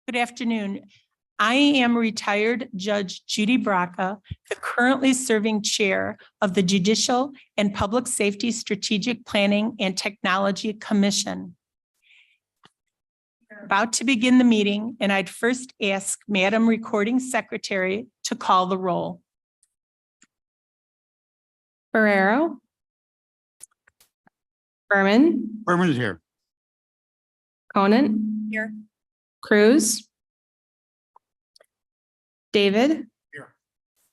Good afternoon. I am retired Judge Judy Braca, the currently serving Chair of the Judicial and Public Safety Strategic Planning and Technology Commission. We're about to begin the meeting, and I'd first ask Madam Recording Secretary to call the roll. Barrero. Berman. Berman is here. Conant. Here. Cruz. David. Here.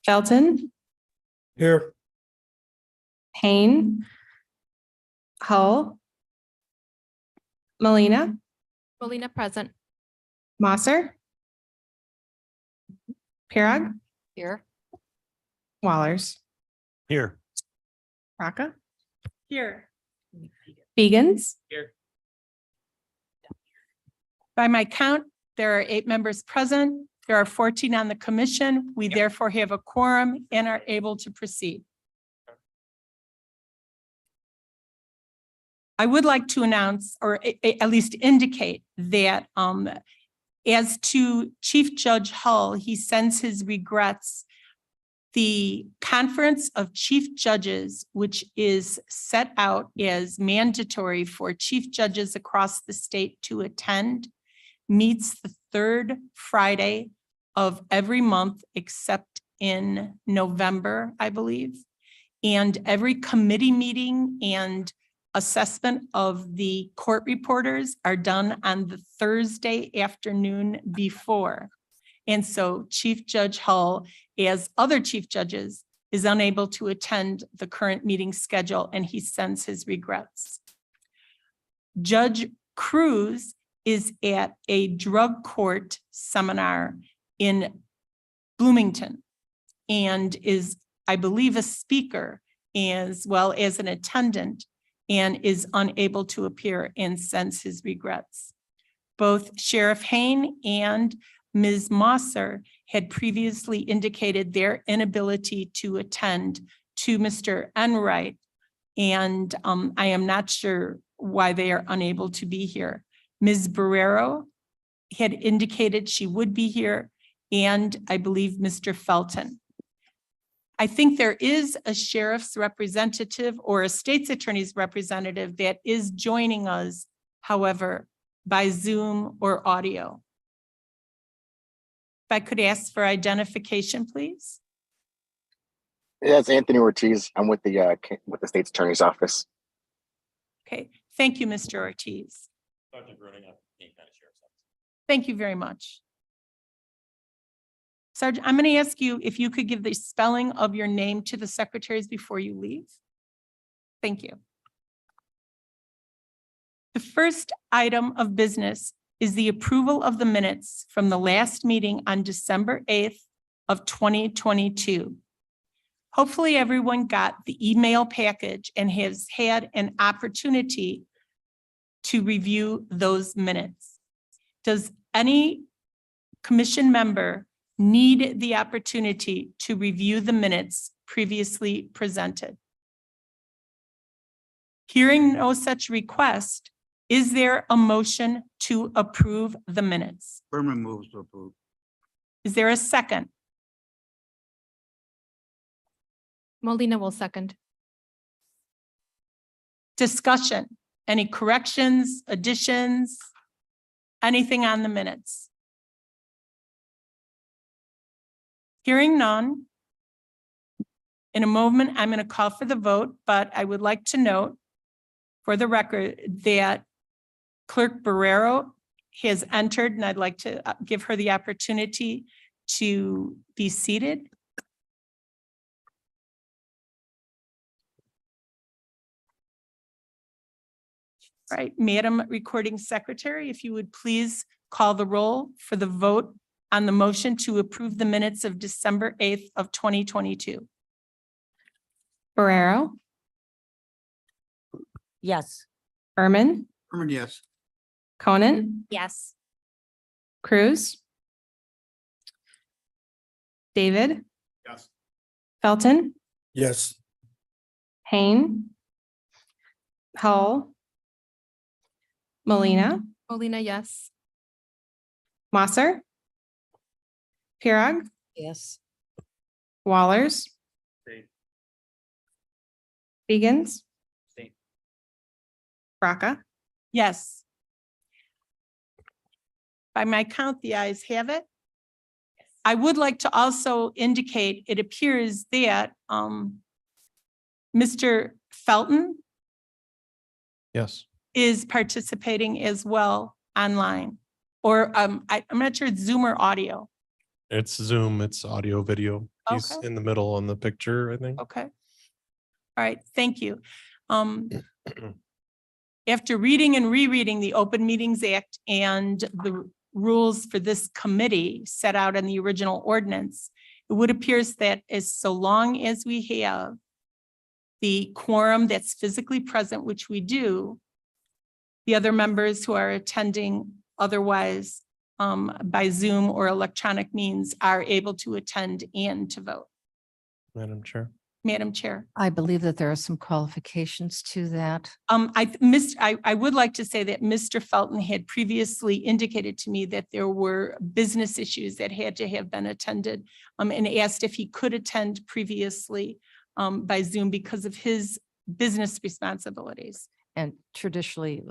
Felton. Here. Payne. Hull. Molina. Molina present. Mosser. Pirog. Here. Wallers. Here. Braca. Here. Begans. Here. By my count, there are 8 members present. There are 14 on the commission. We therefore have a quorum and are able to proceed. I would like to announce, or at least indicate, that as to Chief Judge Hull, he sends his regrets. The Conference of Chief Judges, which is set out as mandatory for chief judges across the state to attend, meets the 3rd Friday of every month except in November, I believe. And every committee meeting and assessment of the court reporters are done on the Thursday afternoon before. And so Chief Judge Hull, as other chief judges, is unable to attend the current meeting schedule, and he sends his regrets. Judge Cruz is at a drug court seminar in Bloomington and is, I believe, a speaker as well as an attendant, and is unable to appear and sends his regrets. Both Sheriff Hain and Ms. Mosser had previously indicated their inability to attend to Mr. Enright, and I am not sure why they are unable to be here. Ms. Barrero had indicated she would be here, and I believe Mr. Felton. I think there is a sheriff's representative or a state's attorney's representative that is joining us, however, by Zoom or audio. If I could ask for identification, please. Yeah, it's Anthony Ortiz. I'm with the state's attorney's office. Okay, thank you, Mr. Ortiz. Thank you very much. Sergeant, I'm going to ask you if you could give the spelling of your name to the secretaries before you leave. Thank you. The first item of business is the approval of the minutes from the last meeting on December 8th of 2022. Hopefully everyone got the email package and has had an opportunity to review those minutes. Does any commission member need the opportunity to review the minutes previously presented? Hearing no such request, is there a motion to approve the minutes? Berman moves to approve. Is there a second? Molina will second. Discussion, any corrections, additions, anything on the minutes? Hearing none. In a moment, I'm going to call for the vote, but I would like to note for the record that Clerk Barrero has entered, and I'd like to give her the opportunity to be seated. All right, Madam Recording Secretary, if you would please call the roll for the vote on the motion to approve the minutes of December 8th of 2022. Barrero. Yes. Berman. Berman, yes. Conant. Yes. Cruz. David. Yes. Felton. Yes. Payne. Hull. Molina. Molina, yes. Wasser, Pirog, Yes. Wallers, Begins, Abstain. Braca, Yes. By my count, the ayes have it. I would like to also indicate, it appears that Mr. Felton Yes. is participating as well online. Or I'm not sure it's Zoom or audio. It's Zoom, it's audio, video. He's Okay. in the middle on the picture, I think. Okay. All right, thank you. After reading and rereading the Open Meetings Act and the rules for this committee set out in the original ordinance, it would appear that as so long as we have the quorum that's physically present, which we do, the other members who are attending otherwise by Zoom or electronic means are able to attend and to vote. Madam Chair. Madam Chair. I believe that there are some qualifications to that. I would like to say that Mr. Felton had previously indicated to me that there were business issues that had to have been attended and asked if he could attend previously by Zoom because of his business responsibilities. And traditionally,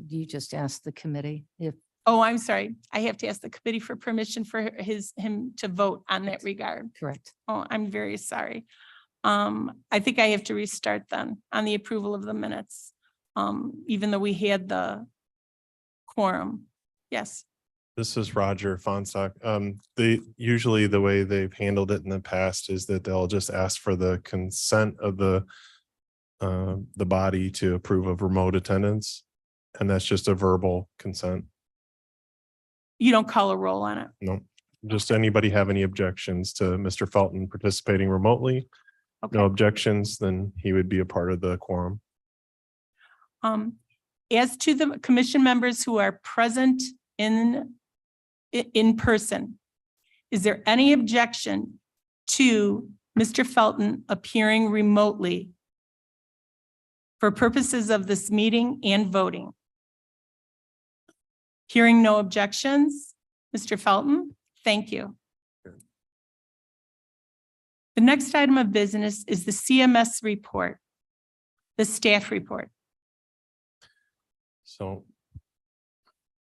you just ask the committee if, Oh, I'm sorry. I have to ask the committee for permission for him to vote on that regard. correct. Oh, I'm very sorry. I think I have to restart then on the approval of the minutes, even though we had the quorum. Yes. This is Roger Fonstock. Usually the way they've handled it in the past is that they'll just ask for the consent of the body to approve of remote attendance. And that's just a verbal consent. You don't call a roll on it. No, just anybody have any objections to Mr. Felton participating remotely? Okay. No objections, then he would be a part of the quorum. As to the commission members who are present in person, is there any objection to Mr. Felton appearing remotely for purposes of this meeting and voting? Hearing no objections, Mr. Felton, thank you. The next item of business is the CMS report, the staff report. So,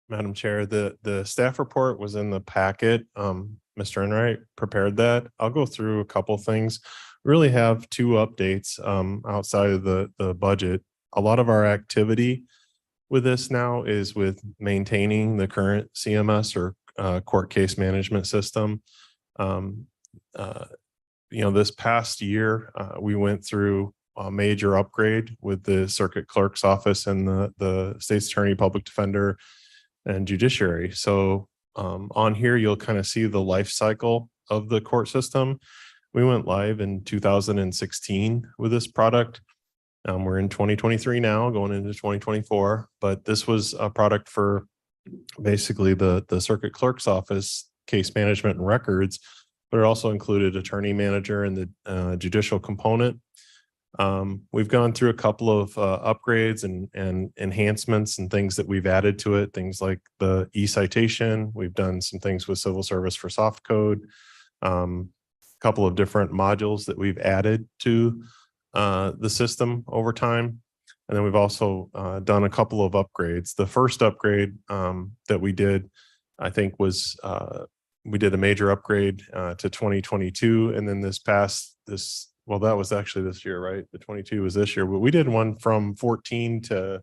Madam Chair, the staff report was in the packet. Mr. Enright prepared that. I'll go through a couple things. We really have two updates outside of the budget. A lot of our activity with this now is with maintaining the current CMS or court case management system. This past year, we went through a major upgrade with the circuit clerk's office and the state's attorney, public defender, and judiciary. So on here, you'll kind of see the life cycle of the court system. We went live in 2016 with this product. We're in 2023 now, going into 2024, but this was a product for basically the circuit clerk's office, case management and records, but it also included attorney manager and the judicial component. We've gone through a couple of upgrades and enhancements and things that we've added to it, things like the e-citation. We've done some things with civil service for soft code, a couple of different modules that we've added to the system over time. And then we've also done a couple of upgrades. The first upgrade that we did, I think, was we did a major upgrade to 2022. And then that was actually this year, right? The 22 was this year, but we did one from 14 to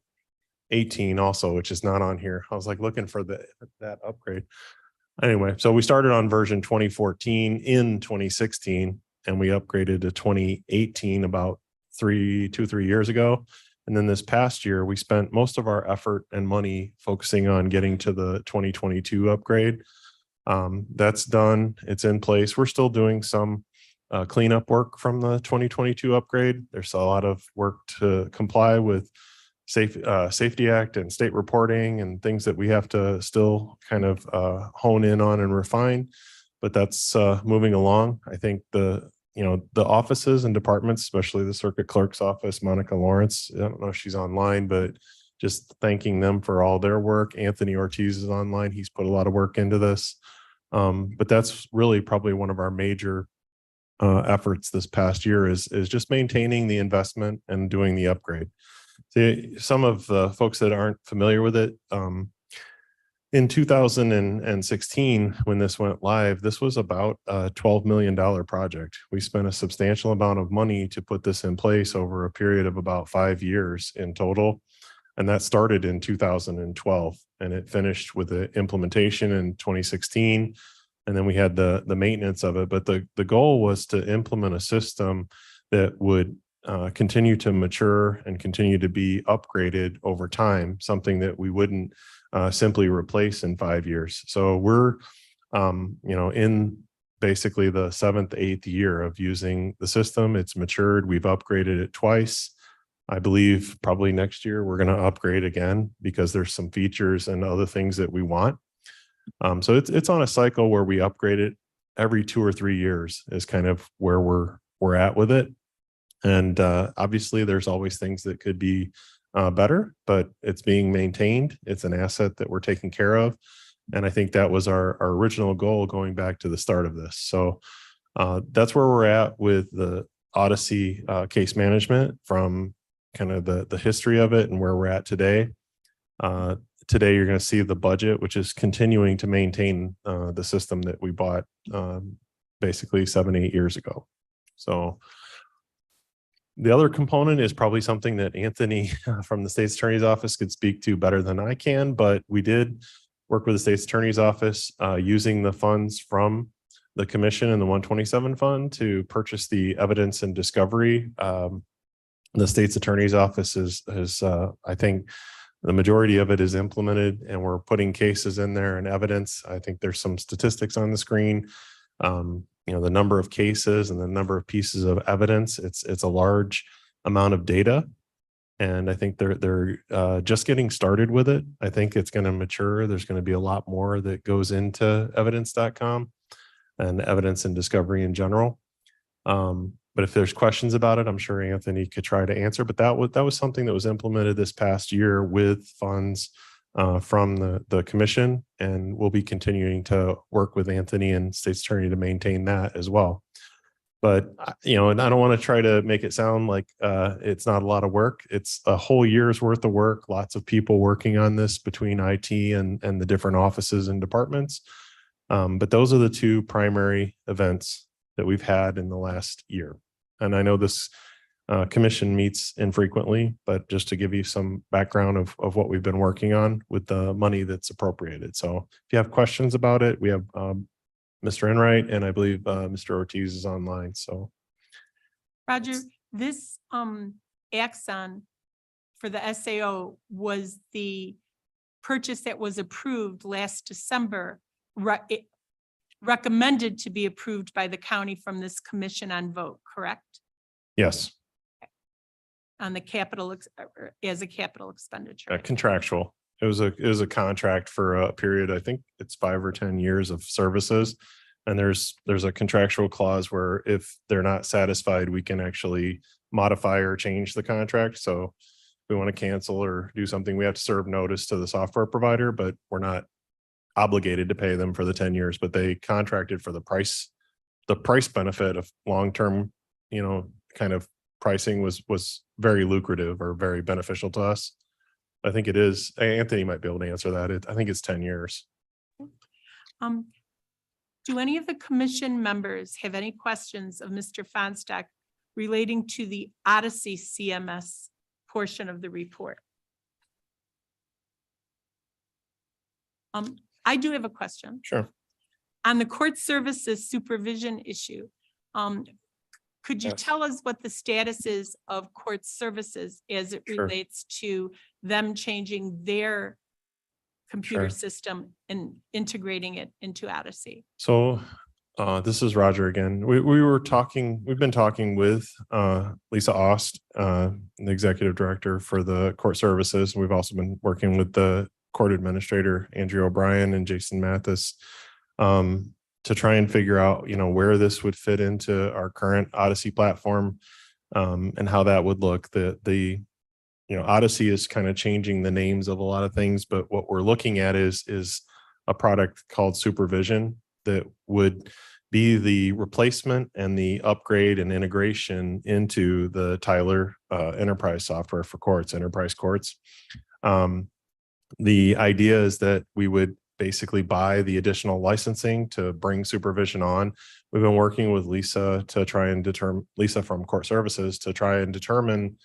18 also, which is not on here. I was like looking for that upgrade. Anyway, so we started on version 2014 in 2016, and we upgraded to 2018 about 3 years ago. And then this past year, we spent most of our effort and money focusing on getting to the 2022 upgrade. That's done. It's in place. We're still doing some cleanup work from the 2022 upgrade. There's a lot of work to comply with Safety Act and state reporting and things that we have to still kind of hone in on and refine, but that's moving along. I think the offices and departments, especially the circuit clerk's office, Monica Lawrence, I don't know if she's online, but just thanking them for all their work. Anthony Ortiz is online. He's put a lot of work into this. But that's really probably one of our major efforts this past year is just maintaining the investment and doing the upgrade. See, some of the folks that aren't familiar with it, in 2016, when this went live, this was about a $12 million project. We spent a substantial amount of money to put this in place over a period of about 5 years in total. And that started in 2012 and it finished with the implementation in 2016. And then we had the maintenance of it. But the goal was to implement a system that would continue to mature and continue to be upgraded over time, something that we wouldn't simply replace in 5 years. So we're, in basically the 7th, 8th year of using the system. It's matured. We've upgraded it twice. I believe probably next year we're going to upgrade again because there's some features and other things that we want. So it's on a cycle where we upgrade it every 2 or 3 years is kind of where we're at with it. And obviously there's always things that could be better, but it's being maintained. It's an asset that we're taking care of. And I think that was our original goal going back to the start of this. So that's where we're at with the Odyssey case management from kind of the history of it and where we're at today. Today, you're going to see the budget, which is continuing to maintain the system that we bought basically 7, 8 years ago. So the other component is probably something that Anthony from the State's Attorney's Office could speak to better than I can, but we did work with the State's Attorney's Office using the funds from the commission and the 127 fund to purchase the evidence and discovery. The State's Attorney's Office has I think, the majority of it is implemented and we're putting cases in there and evidence. I think there's some statistics on the screen. The number of cases and the number of pieces of evidence. It's a large amount of data. And I think they're just getting started with it. I think it's going to mature. There's going to be a lot more that goes into evidence.com and evidence and discovery in general. But if there's questions about it, I'm sure Anthony could try to answer. But that was something that was implemented this past year with funds from the commission, and we'll be continuing to work with Anthony and State's Attorney to maintain that as well. But and I don't want to try to make it sound like it's not a lot of work. It's a whole year's worth of work. Lots of people working on this between IT and the different offices and departments. But those are the two primary events that we've had in the last year. And I know this commission meets infrequently, but just to give you some background of what we've been working on with the money that's appropriated. So if you have questions about it, we have Mr. Enright and I believe Mr. Ortiz is online. So Roger, this Axon for the SAO was the purchase that was approved last December, recommended to be approved by the county from this commission on vote, correct? yes, On the capital, as a capital expenditure. contractual. It was a contract for a period. I think it's 5 or 10 years of services. And there's a contractual clause where if they're not satisfied, we can actually modify or change the contract. So if we want to cancel or do something, we have to serve notice to the software provider, but we're not obligated to pay them for the 10 years, but they contracted for the price benefit of long-term, kind of pricing was very lucrative or very beneficial to us. I think it is. Anthony might be able to answer that. I think it's 10 years. Do any of the commission members have any questions of Mr. Fonstock relating to the Odyssey CMS portion of the report? I do have a question. Sure. On the court services supervision issue, could you Yes. tell us what the status is of court services as it Sure. relates to them changing their computer Sure. system and integrating it into Odyssey? So this is Roger again. We've been talking with Lisa Ost, the executive director for the court services. We've also been working with the court administrator, Andrew O'Brien and Jason Mathis, to try and figure out, where this would fit into our current Odyssey platform and how that would look. The Odyssey is kind of changing the names of a lot of things, but what we're looking at is a product called Supervision that would be the replacement and the upgrade and integration into the Tyler enterprise software for courts, enterprise courts. The idea is that we would basically buy the additional licensing to bring Supervision on. We've been working with Lisa to try and determine, Lisa from Court Services, to try and determine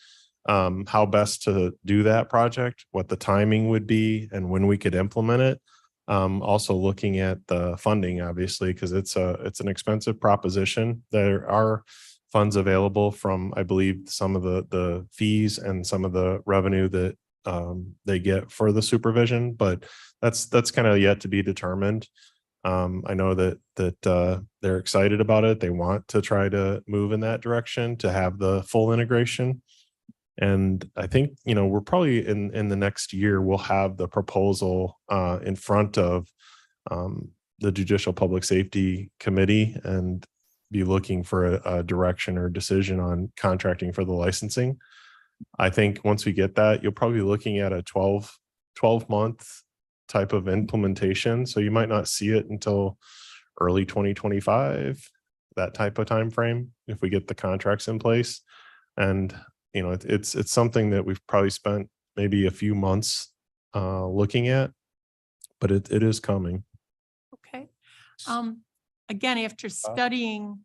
how best to do that project, what the timing would be, and when we could implement it. Also looking at the funding, obviously, because it's an expensive proposition. There are funds available from, I believe, some of the fees and some of the revenue that they get for the Supervision, but that's kind of yet to be determined. I know that they're excited about it. They want to try to move in that direction to have the full integration. And I think, we're probably in the next year, we'll have the proposal in front of the Judicial Public Safety Committee and be looking for a direction or decision on contracting for the licensing. I think once we get that, you'll probably be looking at a 12-month type of implementation. So you might not see it until early 2025, that type of time frame, if we get the contracts in place. And it's something that we've probably spent maybe a few months looking at, but it is coming. Okay. Again, after studying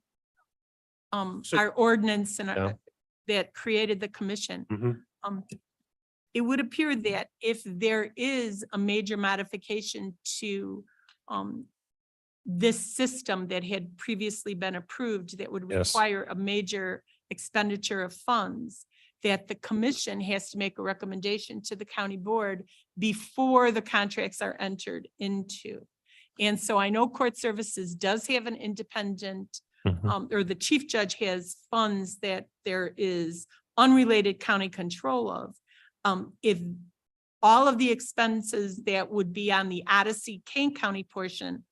So- our ordinance and Yeah. that created the commission, Mhm. it would appear that if there is a major modification to this system that had previously been approved that would Yes. require a major expenditure of funds, that the commission has to make a recommendation to the county board before the contracts are entered into. And so I know Court Services does have an independent, Mhm. or the chief judge has funds that there is unrelated county control of. If all of the expenses that would be on the Odyssey Kane County portion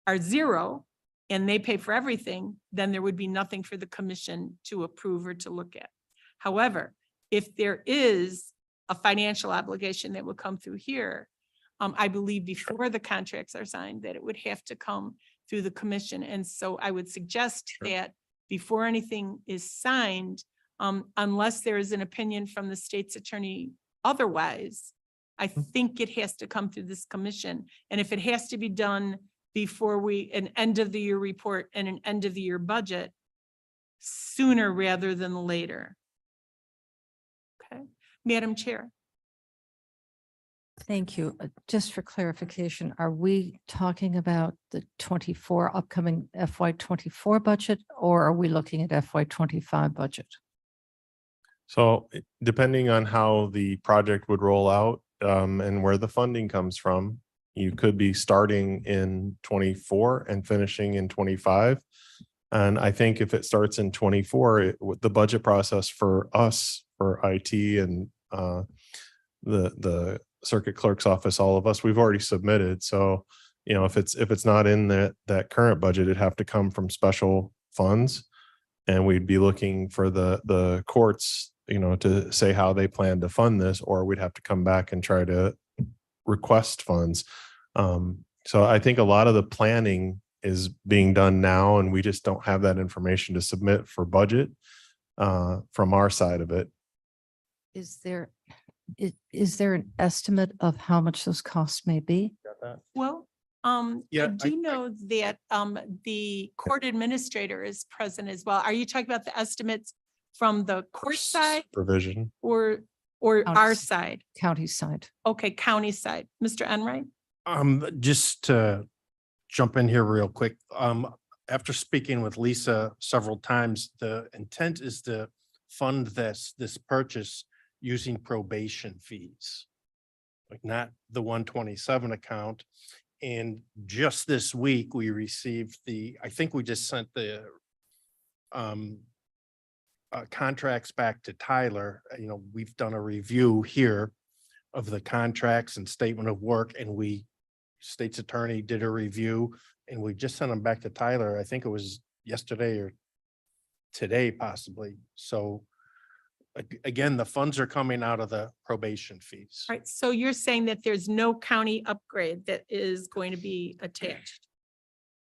are zero and they pay for everything, then there would be nothing for the commission to approve or to look at. However, if there is a financial obligation that would come through here, I believe before the contracts are signed, that it would have to come through the commission. And so I would suggest Sure. that before anything is signed, unless there is an opinion from the state's attorney otherwise, I think it has to come through this commission. And if it has to be done before an end of the year report and an end of the year budget, sooner rather than later. Okay, Madam Chair. Thank you. Just for clarification, are we talking about the 24 upcoming FY24 budget, or are we looking at FY25 budget? So depending on how the project would roll out and where the funding comes from, you could be starting in 24 and finishing in 25. And I think if it starts in 24, the budget process for us, for IT and the circuit clerk's office, all of us, we've already submitted. So, if it's not in that current budget, it'd have to come from special funds. And we'd be looking for the courts, to say how they plan to fund this, or we'd have to come back and try to request funds. So I think a lot of the planning is being done now, and we just don't have that information to submit for budget from our side of it. Is there an estimate of how much those costs may be? Well, I Yeah, do know that the court administrator is present as well. Are you talking about the estimates from the court side Provision. or County our side. side? County side. Okay, county side. Mr. Enright? Just to jump in here real quick, after speaking with Lisa several times, the intent is to fund this purchase using probation fees, like not the 127 account. And just this week, we received I think we just sent the contracts back to Tyler. We've done a review here of the contracts and statement of work, and state's attorney did a review, and we just sent them back to Tyler. I think it was yesterday or today possibly. So Again, the funds are coming out of the probation fees. All right, so you're saying that there's no county upgrade that is going to be attached?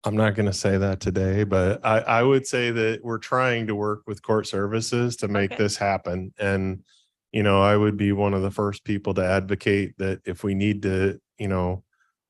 I'm not going to say that today, but I would say that we're trying to work with court services to make Okay. this happen. And, you know, I would be one of the first people to advocate that if we need to, you know,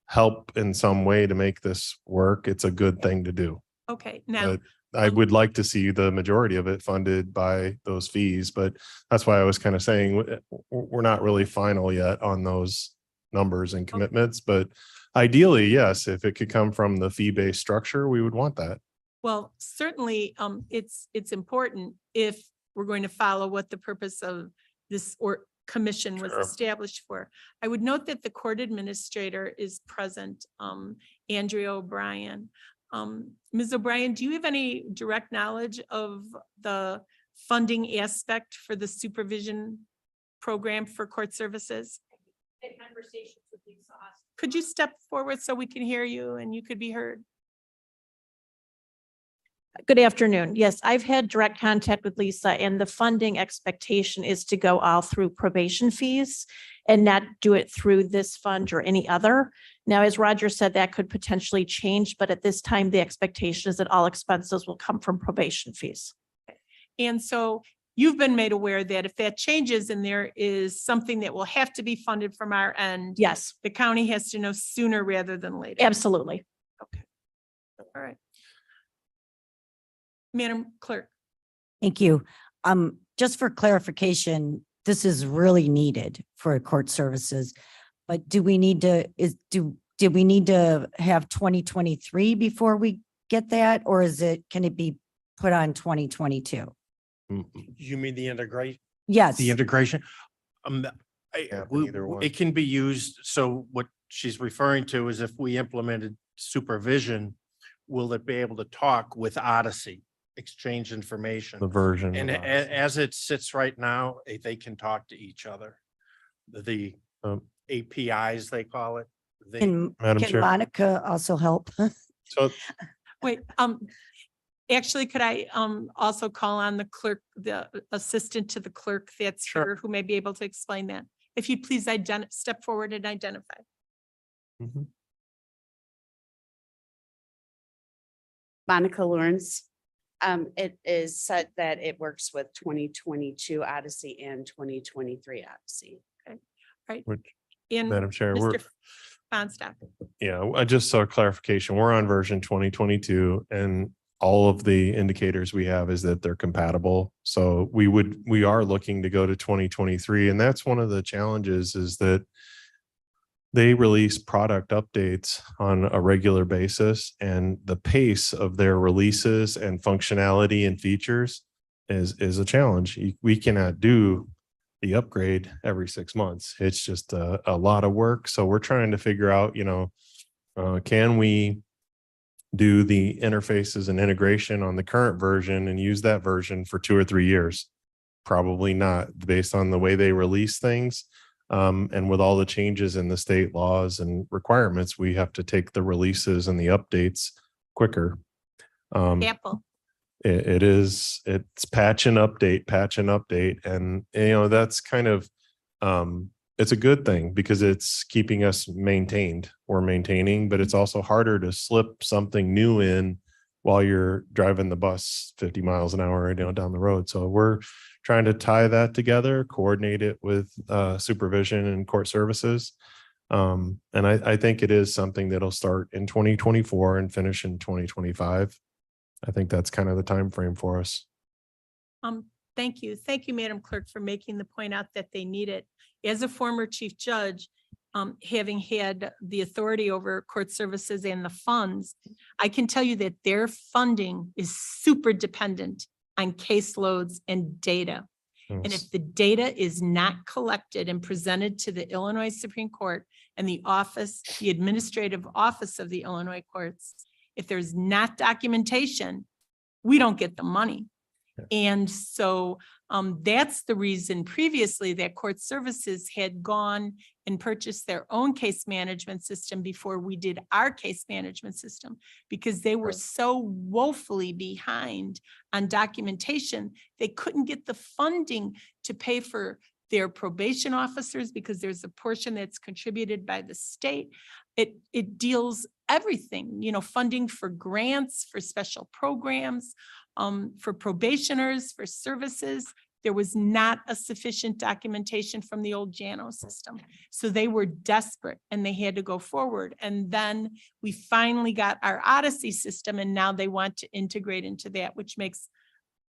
help in some way to make this work, it's a good thing to do. Okay, now, But I would like to see the majority of it funded by those fees, but that's why I was kind of saying we're not really final yet on those numbers and commitments, but ideally, yes, if it could come from the fee-based structure, we would want that. well, certainly, it's important if we're going to follow what the purpose of this or commission was Sure. established for. I would note that the court administrator is present, Andrea O'Brien. Ms. O'Brien, do you have any direct knowledge of the funding aspect for the supervision program for court services? Could you step forward so we can hear you and you could be heard? Good afternoon. Yes, I've had direct contact with Lisa, and the funding expectation is to go all through probation fees and not do it through this fund or any other. Now, as Roger said, that could potentially change, but at this time, the expectation is that all expenses will come from probation fees. And so you've been made aware that if that changes and there is something that will have to be funded from our end, Yes, the county has to know sooner rather than later. absolutely. All right. Madam Clerk. Thank you. Just for clarification, this is really needed for court services. But do we need to, did we need to have 2023 before we get that? Or can it be put on 2022? You mean the integration? Yes. The integration? Yeah, either one. It can be used. So what she's referring to is if we implemented supervision, will it be able to talk with Odyssey, exchange information? The version. And of Odyssey. as it sits right now, they can talk to each other. The Um, APIs, they call it. Can Madam can Chair. Monica also help? So Wait, actually, could I also call on the clerk, the assistant to the clerk that's Sure. here, who may be able to explain that? If you'd please step forward and identify. Mhm. Monica Lawrence. It is said that it works with 2022 Odyssey and 2023 Odyssey. Which, And Madam Chair, we're, Mr. Fonstock. yeah, I just saw clarification. We're on version 2022 and all of the indicators we have is that they're compatible. So we are looking to go to 2023. And that's one of the challenges is that they release product updates on a regular basis and the pace of their releases and functionality and features is a challenge. We cannot do the upgrade every 6 months. It's just a lot of work. So we're trying to figure out, can we do the interfaces and integration on the current version and use that version for 2 or 3 years? Probably not, based on the way they release things. And with all the changes in the state laws and requirements, we have to take the releases and the updates quicker. Apple. It's patch and update. And, that's kind of, it's a good thing because it's keeping us maintained or maintaining, but it's also harder to slip something new in while you're driving the bus 50 miles an hour, down the road. So we're trying to tie that together, coordinate it with supervision and court services. And I think it is something that'll start in 2024 and finish in 2025. I think that's kind of the time frame for us. Thank you. Thank you, Madam Clerk, for making the point out that they need it. As a former chief judge, having had the authority over court services and the funds, I can tell you that their funding is super dependent on caseloads and data. And if the data is not collected and presented to the Illinois Supreme Court and the administrative office of the Illinois courts, if there's not documentation, we don't get the money. And so that's the reason previously that court services had gone and purchased their own case management system before we did our case management system, because they were so woefully behind on documentation. They couldn't get the funding to pay for their probation officers because there's a portion that's contributed by the state. It deals everything, you know, funding for grants, for special programs, for probationers, for services. There was not a sufficient documentation from the old JANO system. So they were desperate and they had to go forward. And then we finally got our Odyssey system, and now they want to integrate into that, which makes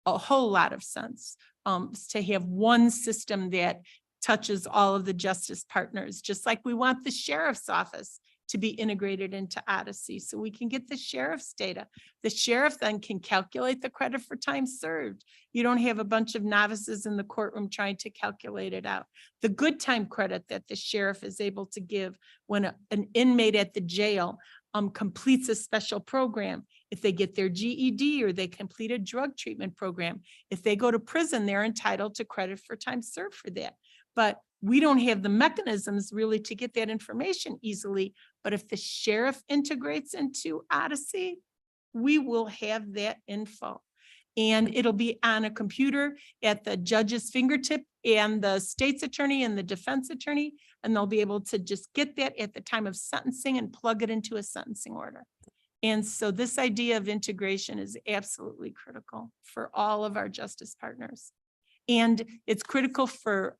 a whole lot of sense. To have one system that touches all of the justice partners, just like we want the sheriff's office to be integrated into Odyssey so we can get the sheriff's data. The sheriff then can calculate the credit for time served. You don't have a bunch of novices in the courtroom trying to calculate it out. The good time credit that the sheriff is able to give when an inmate at the jail completes a special program. If they get their GED or they complete a drug treatment program, if they go to prison, they're entitled to credit for time served for that. But we don't have the mechanisms really to get that information easily. But if the sheriff integrates into Odyssey, we will have that info. And it'll be on a computer at the judge's fingertip and the state's attorney and the defense attorney, and they'll be able to just get that at the time of sentencing and plug it into a sentencing order. And so this idea of integration is absolutely critical for all of our justice partners. And it's critical for,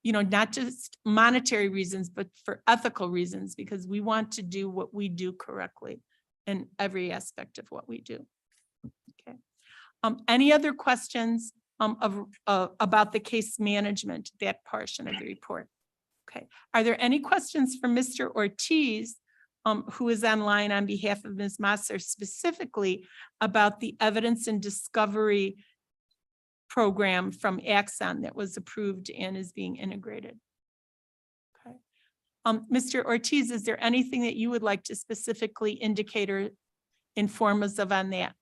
you know, not just monetary reasons, but for ethical reasons, because we want to do what we do correctly in every aspect of what we do. Okay. Any other questions about the case management, that portion of the report? Okay. Are there any questions for Mr. Ortiz, who is online on behalf of Ms. Masser, specifically about the evidence and discovery program from Axon that was approved and is being integrated? Okay. Mr. Ortiz, is there anything that you would like to specifically indicate or inform us of on that?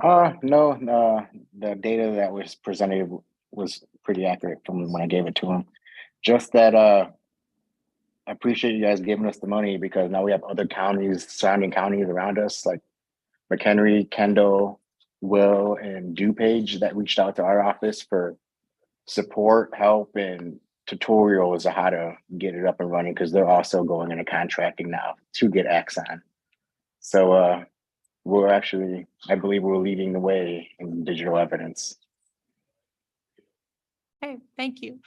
No, the data that was presented was pretty accurate from when I gave it to him. Just that I appreciate you guys giving us the money, because now we have other counties, surrounding counties around us, like McHenry, Kendall, Will, and DuPage, that reached out to our office for support, help, and tutorials of how to get it up and running, because they're also going into contracting now to get Axon. So we're actually, I believe we're leading the way in digital evidence. Okay, thank you.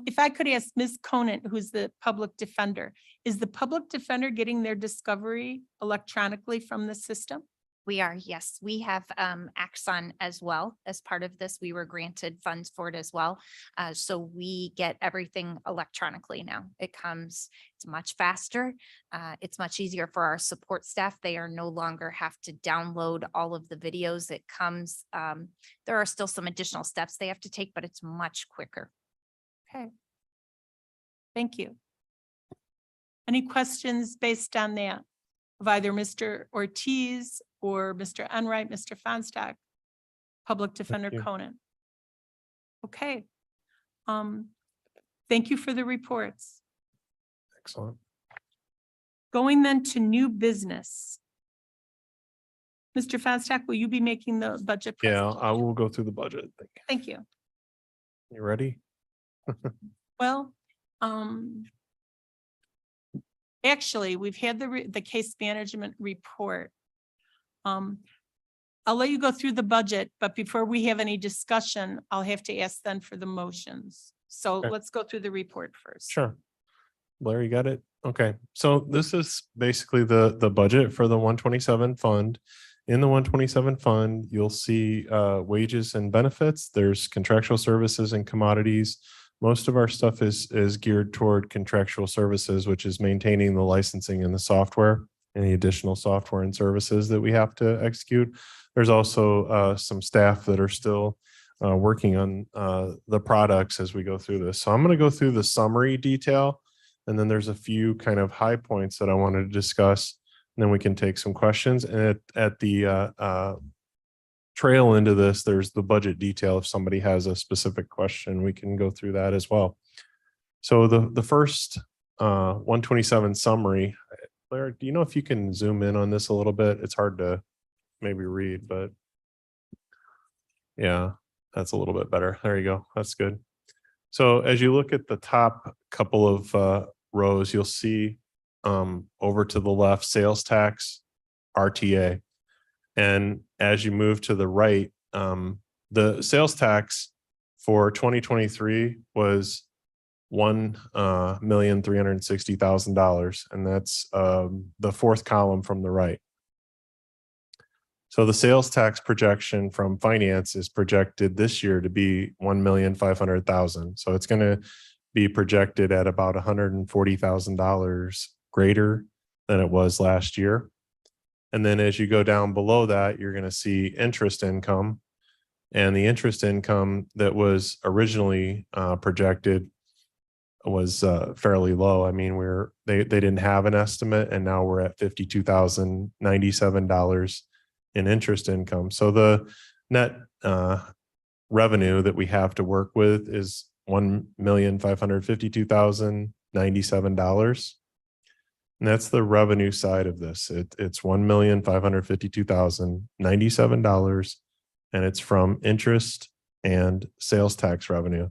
If I could ask Ms. Conant, who's the public defender, is the public defender getting their discovery electronically from the system? We are, yes. We have Axon as well. As part of this, we were granted funds for it as well. So we get everything electronically now. It comes, it's much faster. It's much easier for our support staff. They are no longer have to download all of the videos. It comes, there are still some additional steps they have to take, but it's much quicker. Okay. Thank you. Any questions based on that of either Mr. Ortiz or Mr. Enright, Mr. Fonstock, Public Defender Conan? Okay. Thank you for the reports. Excellent. Going then to new business. Mr. Fonstock, will you be making the budget? Yeah, presentation? I will go through the budget. Thank you. You ready? Well, actually, we've had the case management report. I'll let you go through the budget, but before we have any discussion, I'll have to ask then for the motions. So Okay. let's go through the report first. Sure. Blair, you got it? Okay, so this is basically the budget for the 127 fund. In the 127 fund, you'll see wages and benefits. There's contractual services and commodities. Most of our stuff is geared toward contractual services, which is maintaining the licensing and the software, any additional software and services that we have to execute. There's also some staff that are still working on the products as we go through this. So I'm going to go through the summary detail, and then there's a few kind of high points that I wanted to discuss, and then we can take some questions. And at the trail into this, there's the budget detail. If somebody has a specific question, we can go through that as well. So the first 127 summary, Blair, do you know if you can zoom in on this a little bit? It's hard to maybe read, but yeah, that's a little bit better. There you go. That's good. So as you look at the top couple of rows, you'll see over to the left, sales tax, RTA. And as you move to the right, the sales tax for 2023 was $1,360,000, and that's the fourth column from the right. So the sales tax projection from finance is projected this year to be $1,500,000. So it's going to be projected at about $140,000 greater than it was last year. And then as you go down below that, you're going to see interest income. And the interest income that was originally projected was fairly low. I mean, they didn't have an estimate, and now we're at $52,097 in interest income. So the net revenue that we have to work with is $1,552,097. And that's the revenue side of this. It's $1,552,097, and it's from interest and sales tax revenue.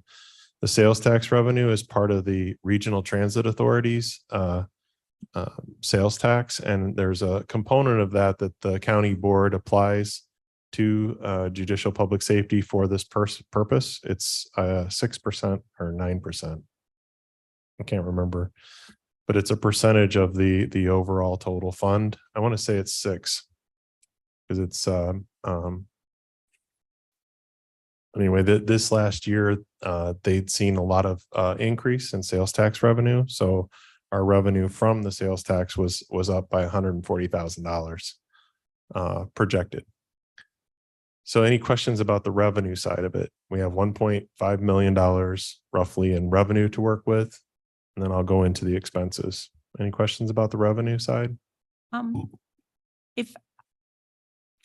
The sales tax revenue is part of the Regional Transit Authority's sales tax, and there's a component of that that the county board applies to judicial public safety for this purpose. It's 6% or 9%. I can't remember, but it's a percentage of the overall total fund. I want to say it's 6 because it's anyway, this last year, they'd seen a lot of increase in sales tax revenue. So our revenue from the sales tax was up by $140,000 projected. So any questions about the revenue side of it? We have $1.5 million roughly in revenue to work with, and then I'll go into the expenses. Any questions about the revenue side? If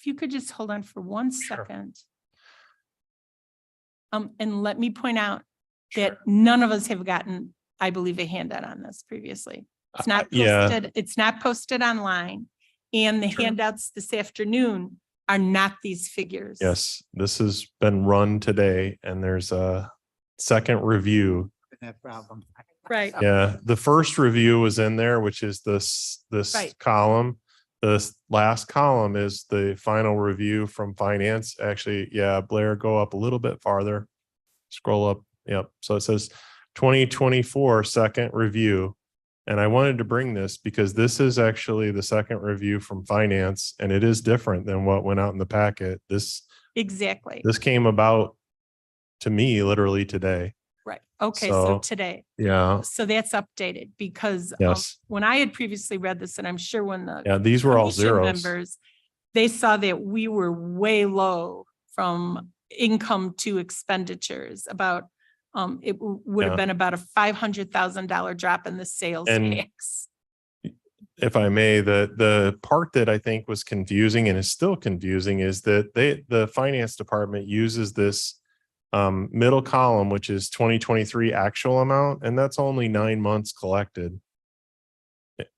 you could just hold on for 1 second. And let me point out that none of us have gotten, I believe, a handout on this previously. It's not posted, It's not posted online. And the handouts this afternoon are not these figures. Yes, this has been run today, and there's a second review. That problem. Right. Yeah, the first review was in there, which is this Right. column. The last column is the final review from finance. Actually, yeah, Blair, go up a little bit farther. Scroll up. Yep. So it says 2024 second review. And I wanted to bring this because this is actually the second review from finance, and it is different than what went out in the packet. This came about to me literally today. Right. Okay. So today. Yeah. So that's updated because Yes. when I had previously read this, and I'm sure when the These were all commission zeros. members, they saw that we were way low from income to expenditures. About it would have been about a $500,000 drop in the sales tax. If I may, the part that I think was confusing and is still confusing is that the finance department uses this middle column, which is 2023 actual amount, and that's only 9 months collected.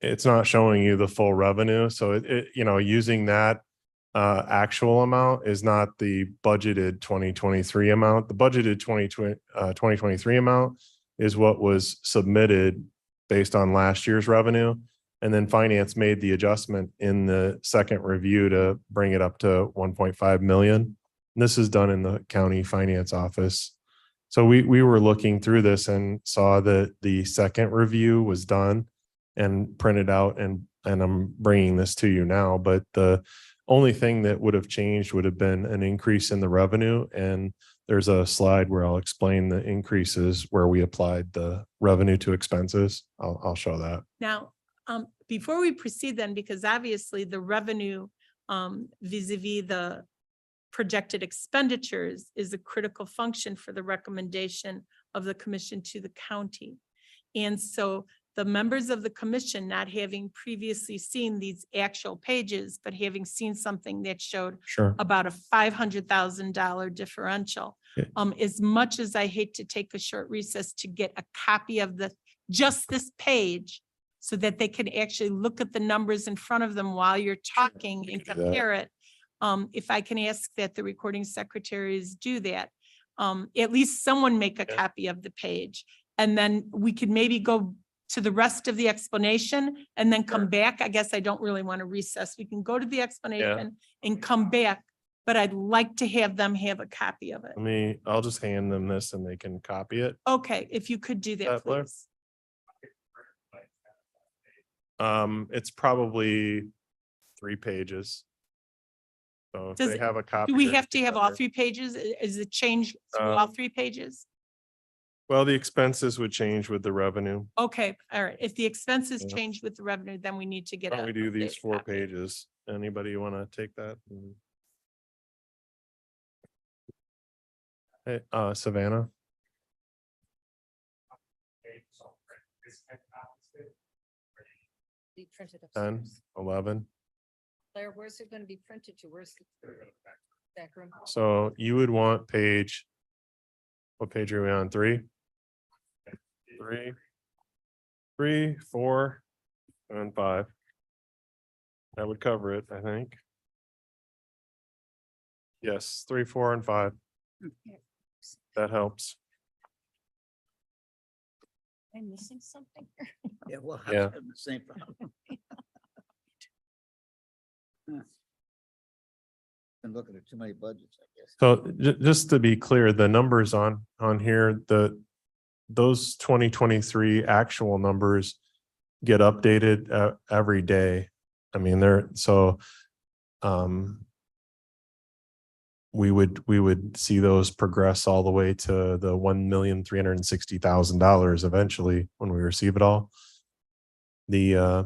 It's not showing you the full revenue. So using that actual amount is not the budgeted 2023 amount. The budgeted 2023 amount is what was submitted based on last year's revenue. And then finance made the adjustment in the second review to bring it up to 1.5 million. And this is done in the county finance office. So we were looking through this and saw that the second review was done and printed out, and I'm bringing this to you now, but the only thing that would have changed would have been an increase in the revenue. And there's a slide where I'll explain the increases where we applied the revenue to expenses. I'll show that. Now, before we proceed then, because obviously the revenue vis-a-vis the projected expenditures is a critical function for the recommendation of the commission to the county. And so the members of the commission not having previously seen these actual pages, but having seen something that showed Sure. about a $500,000 differential. Yeah. As much as I hate to take a short recess to get a copy of just this page so that they can actually look at the numbers in front of them while you're talking and can do that. compare it. If I can ask that the recording secretaries do that, at least someone make a Yeah. copy of the page. And then we could maybe go to the rest of the explanation and then come back. I guess I don't really want to recess. We can go to the explanation and come back, but I'd like to have them have a copy of it. I'll just hand them this and they can copy it. Okay, if you could do that, Blair? please. It's probably 3 pages. So if Does they it- have a copy. Do we they have to can have send all it. 3 pages? Is it changed through all 3 pages? Well, the expenses would change with the revenue. Okay, all right. If the expenses Yeah. change with the revenue, then we need to get. Why don't we do these updated 4 copy. pages? Anybody want to take that? Hey, Savannah? Be printed 10, upstairs. 11. Claire, where's it gonna be printed to? Where's the back room? So you would want page. What page are we on? 3? 3, 4, and 5. That would cover it, I think. Yes, 3, 4, and 5. That helps. Am I missing something? Yeah, well, Yeah. I'm having the same problem. Been looking at too many budgets, I guess. So just to be clear, the numbers on here, those 2023 actual numbers get updated every day. I mean, we would see those progress all the way to the $1,360,000 eventually when we receive it all. The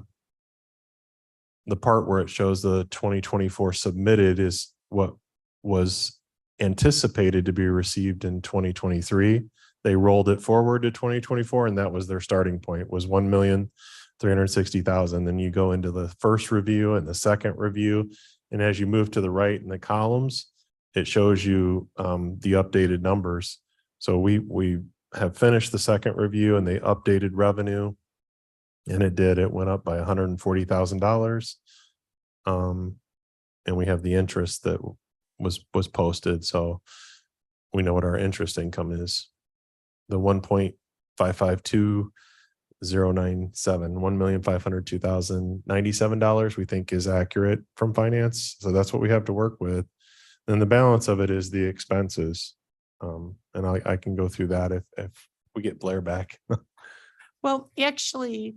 part where it shows the 2024 submitted is what was anticipated to be received in 2023. They rolled it forward to 2024, and that was their starting point, was 1,360,000. Then you go into the first review and the second review, and as you move to the right in the columns, it shows you the updated numbers. So we have finished the second review, and they updated revenue, and it went up by $140,000. And we have the interest that was posted, so we know what our interest income is. The 1.552097, $1,502,097 we think is accurate from finance. So that's what we have to work with. And the balance of it is the expenses. And I can go through that if we get Blair back. Well, actually,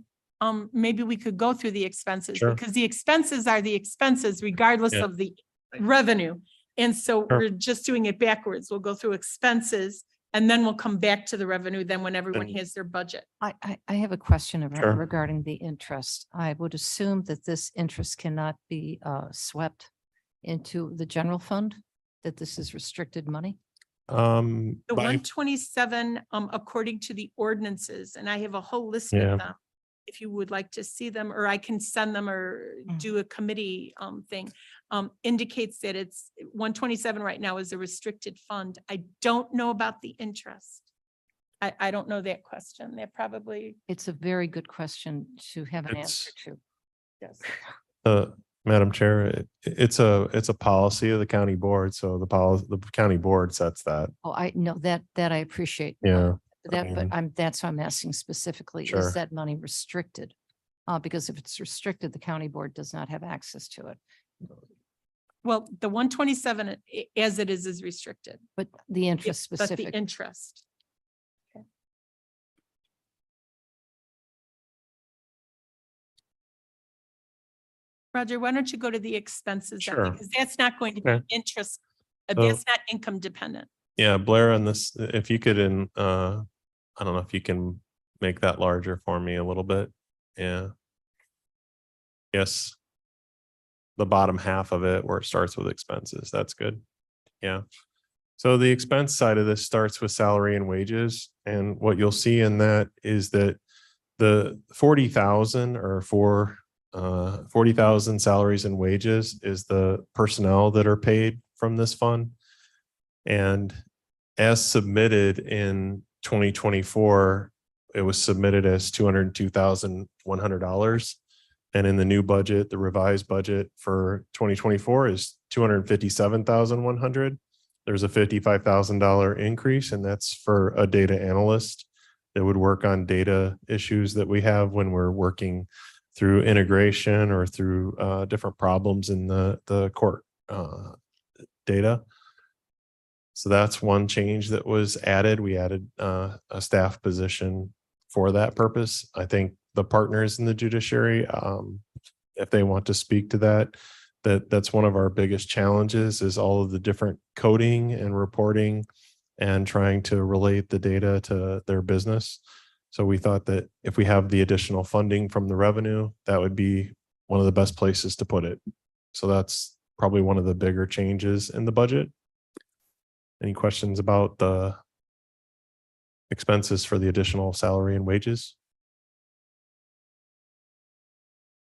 maybe we could go through the expenses Sure. because the expenses are the expenses regardless Yeah. of the revenue. And so Sure. we're just doing it backwards. We'll go through expenses and then we'll come back to the revenue then when everyone And- has their budget. I have a question Sure. regarding the interest. I would assume that this interest cannot be swept into the general fund, that this is restricted money. The By- 127, according to the ordinances, and I have a whole list Yeah. of them. If you would like to see them, or I can send them or do a committee thing, indicates that it's 127 right now is a restricted fund. I don't know about the interest. I don't know that question. That probably, It's a very good question to have an It's- answer to. yes. Madam Chair, it's a policy of the county board. So the county board sets that. Oh, I know that I appreciate. Yeah. That, but mean- that's why I'm asking specifically, Sure. is that money restricted? Because if it's restricted, the county board does not have access to it. Well, the 127 as it is restricted. But the interest But the specific, interest. Okay. Roger, why don't you go to the expenses? then, Sure. Because that's not going to be Okay. interest, So- that's not income dependent. Yeah, Blair, on this, if you could, I don't know if you can make that larger for me a little bit. Yeah. Yes. The bottom half of it where it starts with expenses. That's good. Yeah. So the expense side of this starts with salary and wages. And what you'll see in that is that The 40,000 or 40,000 salaries and wages is the personnel that are paid from this fund. And as submitted in 2024, it was submitted as $202,100. And in the new budget, the revised budget for 2024 is $257,100. There's a $55,000 increase, and that's for a data analyst that would work on data issues that we have when we're working through integration or through different problems in the court data. So that's one change that was added. We added a staff position for that purpose. I think the partners in the judiciary, if they want to speak to that, that's one of our biggest challenges is all of the different coding and reporting and trying to relate the data to their business. So we thought that if we have the additional funding from the revenue, that would be one of the best places to put it. So that's probably one of the bigger changes in the budget. Any questions about the expenses for the additional salary and wages?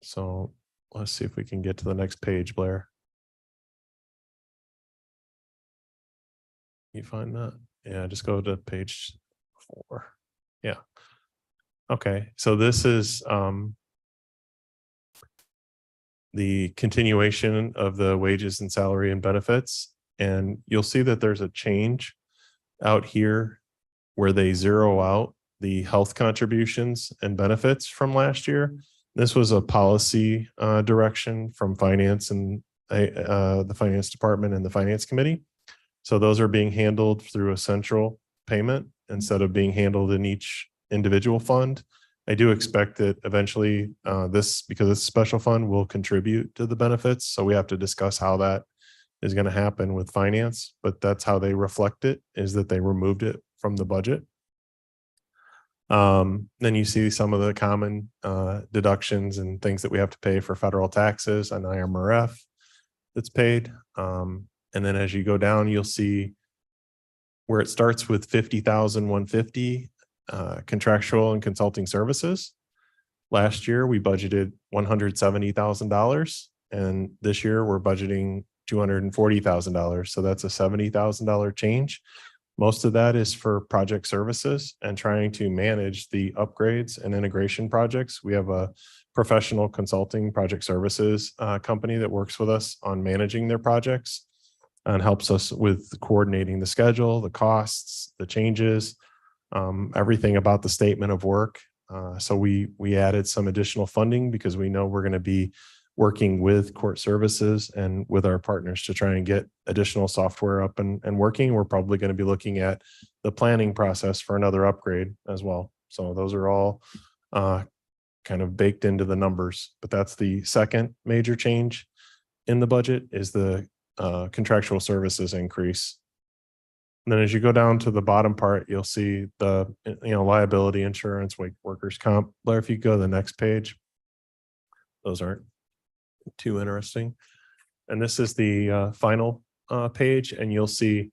So let's see if we can get to the next page, Blair. You find that? Yeah, just go to page 4. Yeah. Okay, so this is the continuation of the wages and salary and benefits. And you'll see that there's a change out here where they zero out the health contributions and benefits from last year. This was a policy direction from finance and the finance department and the finance committee. So those are being handled through a central payment instead of being handled in each individual fund. I do expect that eventually because it's a special fund, will contribute to the benefits. So we have to discuss how that is going to happen with finance, but that's how they reflect it, is that they removed it from the budget. Then you see some of the common deductions and things that we have to pay for federal taxes and IMRF that's paid. And then as you go down, you'll see where it starts with 50,150 contractual and consulting services. Last year, we budgeted $170,000, and this year we're budgeting $240,000. So that's a $70,000 change. Most of that is for project services and trying to manage the upgrades and integration projects. We have a professional consulting project services company that works with us on managing their projects and helps us with coordinating the schedule, the costs, the changes, everything about the statement of work. So we added some additional funding because we know we're going to be working with court services and with our partners to try and get additional software up and working. We're probably going to be looking at the planning process for another upgrade as well. So those are all kind of baked into the numbers, but that's the second major change in the budget is the contractual services increase. And then as you go down to the bottom part, you'll see the liability insurance, workers' comp. Blair, if you go to the next page, those aren't too interesting. And this is the final page, and you'll see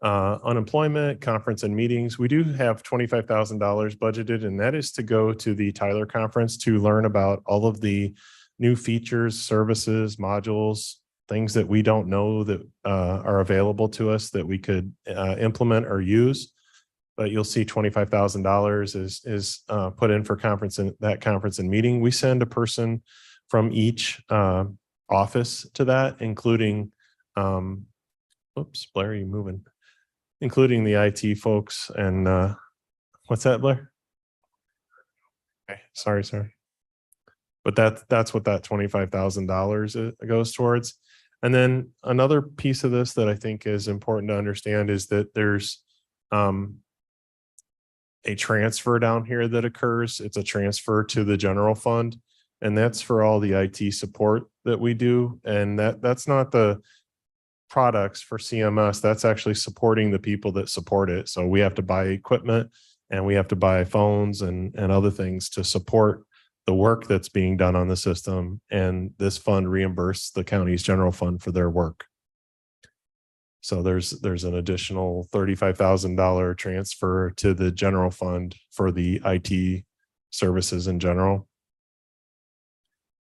unemployment, conference and meetings. We do have $25,000 budgeted, and that is to go to the Tyler conference to learn about all of the new features, services, modules, things that we don't know that are available to us that we could implement or use. But you'll see $25,000 is put in for conference and meeting. We send a person from each office to that, including, oops, Blair, are you moving? Including the IT folks and what's that, Blair? Okay, sorry. But that's what that $25,000 goes towards. And then another piece of this that I think is important to understand is that there's a transfer down here that occurs. It's a transfer to the general fund, and that's for all the IT support that we do. And that's not the products for CMS. That's actually supporting the people that support it. So we have to buy equipment and we have to buy phones and other things to support the work that's being done on the system, and this fund reimburses the county's general fund for their work. So there's an additional $35,000 transfer to the general fund for the IT services in general.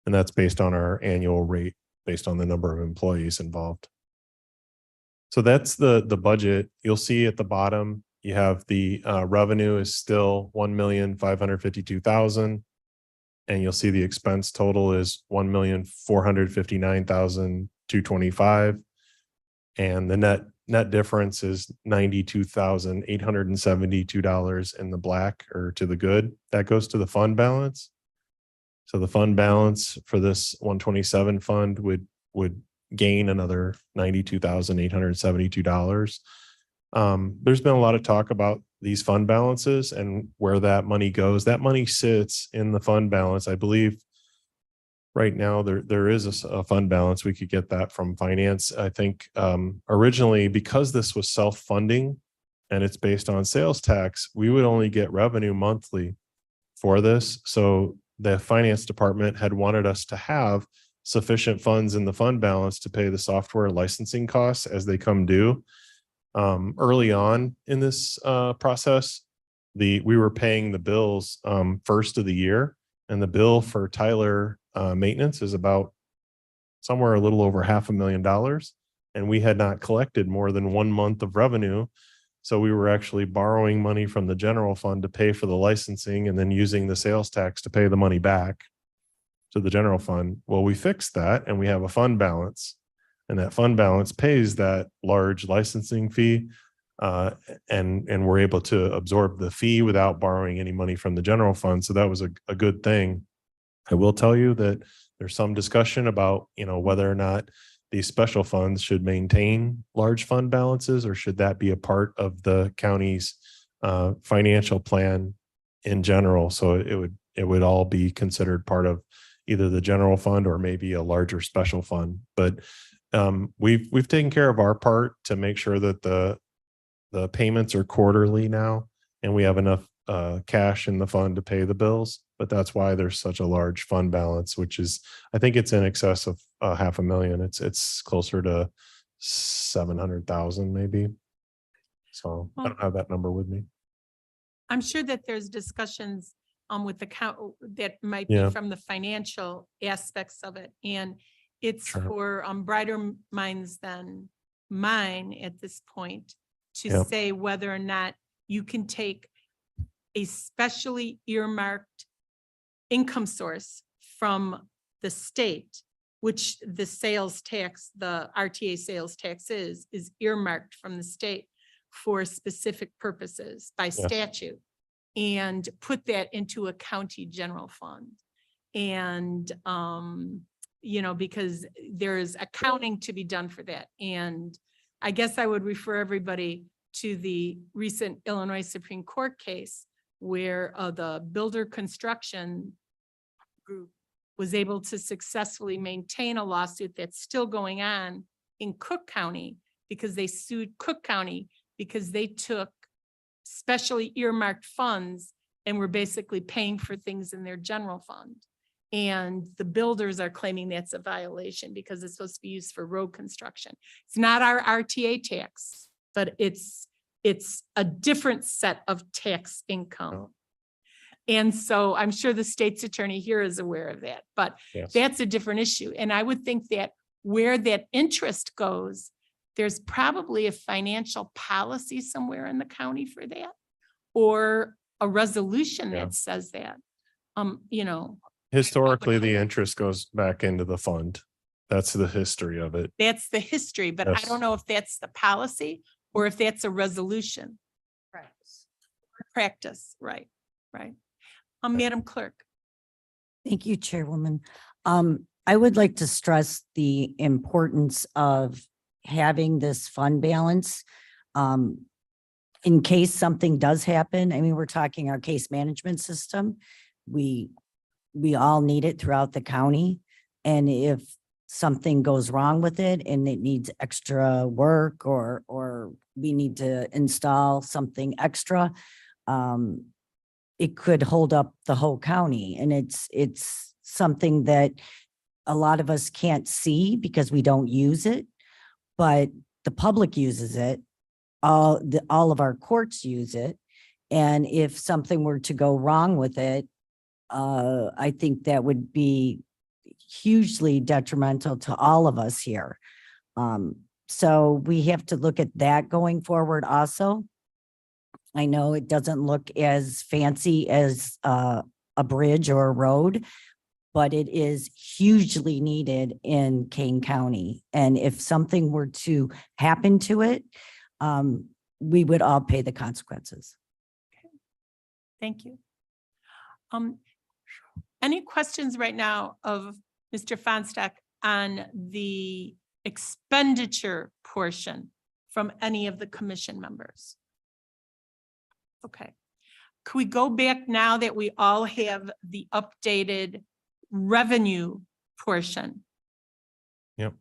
And that's based on our annual rate, based on the number of employees involved. So that's the budget. You'll see at the bottom, you have the revenue is still 1,552,000. And you'll see the expense total is 1,459,225. And the net difference is $92,872 in the black or to the good. That goes to the fund balance. So the fund balance for this 127 fund would gain another $92,872. There's been a lot of talk about these fund balances and where that money goes. That money sits in the fund balance. I believe right now there is a fund balance. We could get that from finance. I think originally, because this was self-funding and it's based on sales tax, we would only get revenue monthly for this. So the finance department had wanted us to have sufficient funds in the fund balance to pay the software licensing costs as they come due. Early on in this process, we were paying the bills first of the year, and the bill for Tyler maintenance is about somewhere a little over $500,000, and we had not collected more than 1 month of revenue. So we were actually borrowing money from the general fund to pay for the licensing and then using the sales tax to pay the money back to the general fund. Well, we fixed that and we have a fund balance. And that fund balance pays that large licensing fee, and we're able to absorb the fee without borrowing any money from the general fund. So that was a good thing. I will tell you that there's some discussion about, whether or not these special funds should maintain large fund balances, or should that be a part of the county's financial plan in general. So it would all be considered part of either the general fund or maybe a larger special fund. But we've taken care of our part to make sure that the payments are quarterly now, and we have enough cash in the fund to pay the bills. But that's why there's such a large fund balance, which is, I think it's in excess of $500,000. It's closer to 700,000 maybe. So I don't have that number with me. I'm sure that there's discussions with the count that might be Yeah. from the financial aspects of it. And it's Sure. for brighter minds than mine at this point to Yep. say whether or not you can take a specially earmarked income source from the state, which the sales tax, the RTA sales tax is earmarked from the state for specific purposes by statute, and put that into a county general fund. And, because there's accounting to be done for that. And I guess I would refer everybody to the recent Illinois Supreme Court case where the builder construction group was able to successfully maintain a lawsuit that's still going on in Cook County, because they sued Cook County because they took specially earmarked funds and were basically paying for things in their general fund. And the builders are claiming that's a violation because it's supposed to be used for road construction. It's not our RTA tax, but it's a different set of tax income. And so I'm sure the state's attorney here is aware of that, but Yes. that's a different issue. And I would think that where that interest goes, there's probably a financial policy somewhere in the county for that, or a resolution Yeah. that says that. Historically, the interest goes back into the fund. That's the history of it. That's the history, but I Yes. don't know if that's the policy or if that's a resolution. Practice, right. Madam Clerk. Thank you, Chairwoman. I would like to stress the importance of having this fund balance. In case something does happen, I mean, we're talking our case management system. We all need it throughout the county. And if something goes wrong with it and it needs extra work, or we need to install something extra, it could hold up the whole county. And it's something that a lot of us can't see because we don't use it, but the public uses it. All of our courts use it. And if something were to go wrong with it, I think that would be hugely detrimental to all of us here. So we have to look at that going forward also. I know it doesn't look as fancy as a bridge or a road, but it is hugely needed in Kane County. And if something were to happen to it, we would all pay the consequences. Thank you. Any questions right now of Mr. Fonstack on the expenditure portion from any of the commission members? Okay. Could we go back now that we all have the updated revenue portion? Yep.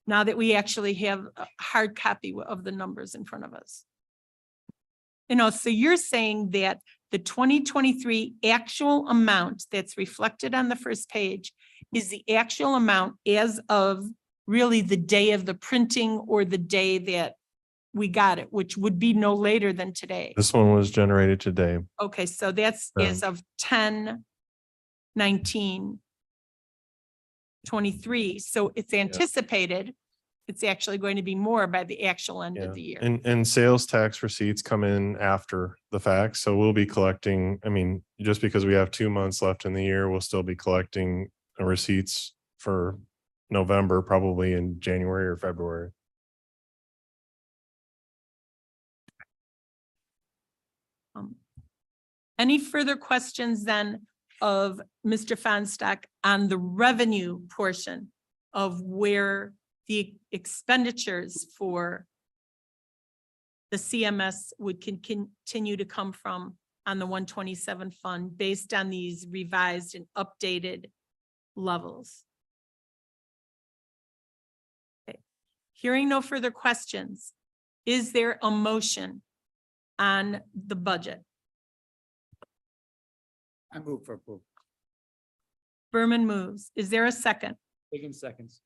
Now that we actually have a hard copy of the numbers in front of us. So you're saying that the 2023 actual amount that's reflected on the first page is the actual amount as of really the day of the printing or the day that we got it, which would be no later than today. This one was generated today. Okay, so that's Yeah. as of 10/19/23. So it's anticipated it's actually going to be more by the actual end of the year. And sales tax receipts come in after the fact. So we'll be collecting, just because we have 2 months left in the year, we'll still be collecting receipts for November, probably in January or February. Any further questions then of Mr. Fonstack on the revenue portion of where the expenditures for the CMS would continue to come from on the 127 fund based on these revised and updated levels? Okay. Hearing no further questions, is there a motion on the budget? I move for approval. Berman moves. Is there a second? Higgins seconds.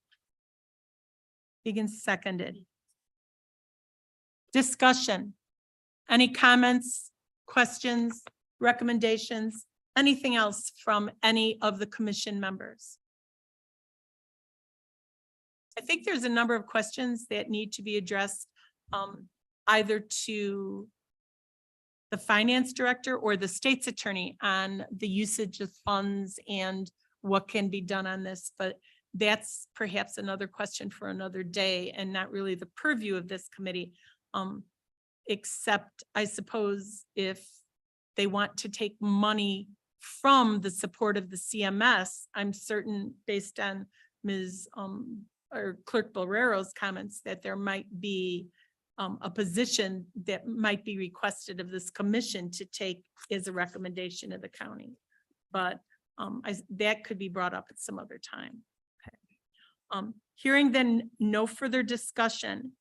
Higgins seconded. Discussion. Any comments, questions, recommendations, anything else from any of the commission members? I think there's a number of questions that need to be addressed either to the finance director or the state's attorney on the usage of funds and what can be done on this, but that's perhaps another question for another day and not really the purview of this committee. Except I suppose if they want to take money from the support of the CMS, I'm certain based on Ms. or Clerk Borero's comments that there might be a position that might be requested of this commission to take as a recommendation of the county. But that could be brought up at some other time. Okay. Hearing then no further discussion,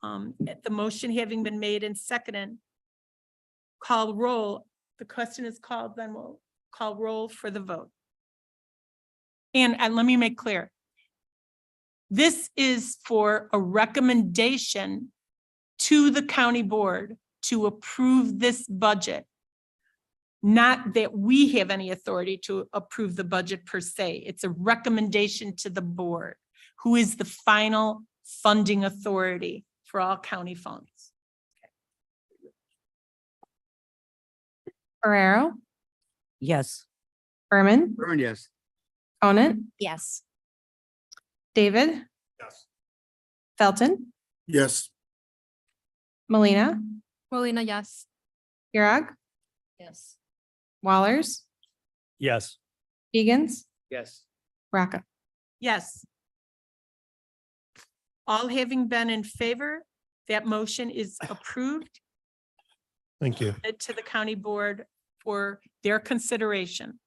the motion having been made and seconded, call roll. The question is called, then we'll call roll for the vote. And let me make clear, this is for a recommendation to the county board to approve this budget. Not that we have any authority to approve the budget per se. It's a recommendation to the board, who is the final funding authority for all county funds. Ferrero, Yes. Berman, Burn, yes. Conant, Yes. David. Yes. Felton, Yes. Melina, Molina, yes. Hirag, Yes. Wallers, Yes. Egan's, Yes. Raka. Yes. All having been in favor, that motion is approved Thank you. to the county board for their consideration.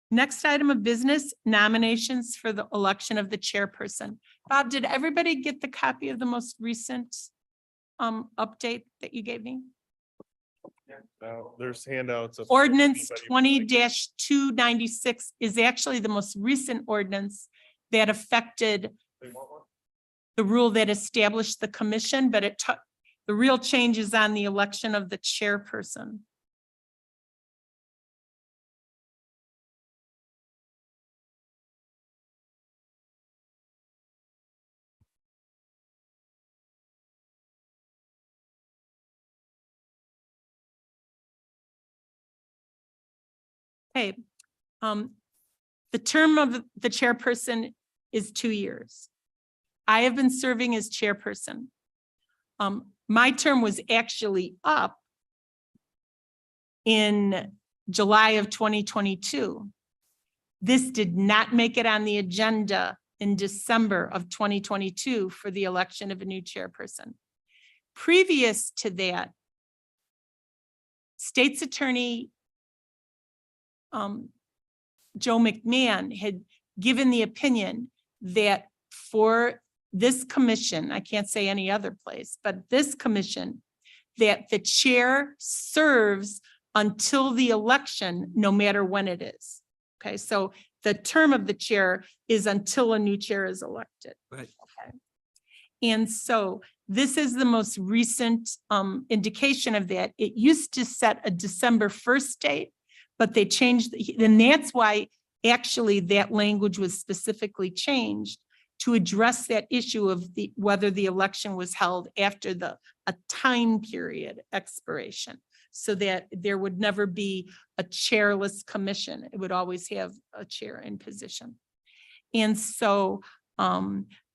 Next item of business, nominations for the election of the chairperson. Bob, did everybody get the copy of the most recent update that you gave me? There's handouts. of- Ordinance anybody- 20-296 is actually the most recent ordinance that affected the rule that established the commission, but it took, the real change is on the election of the chairperson. Okay. The term of the chairperson is 2 years. I have been serving as chairperson. My term was actually up in July of 2022. This did not make it on the agenda in December of 2022 for the election of a new chairperson. Previous to that, State's Attorney Joe McMahon had given the opinion that for this commission, I can't say any other place, but this commission, that the chair serves until the election, no matter when it is. Okay, so the term of the chair is until a new chair is elected. Right. Okay. And so this is the most recent indication of that. It used to set a December 1st date, but they changed, and that's why actually that language was specifically changed to address that issue of whether the election was held after a time period expiration, so that there would never be a chairless commission. It would always have a chair in position. And so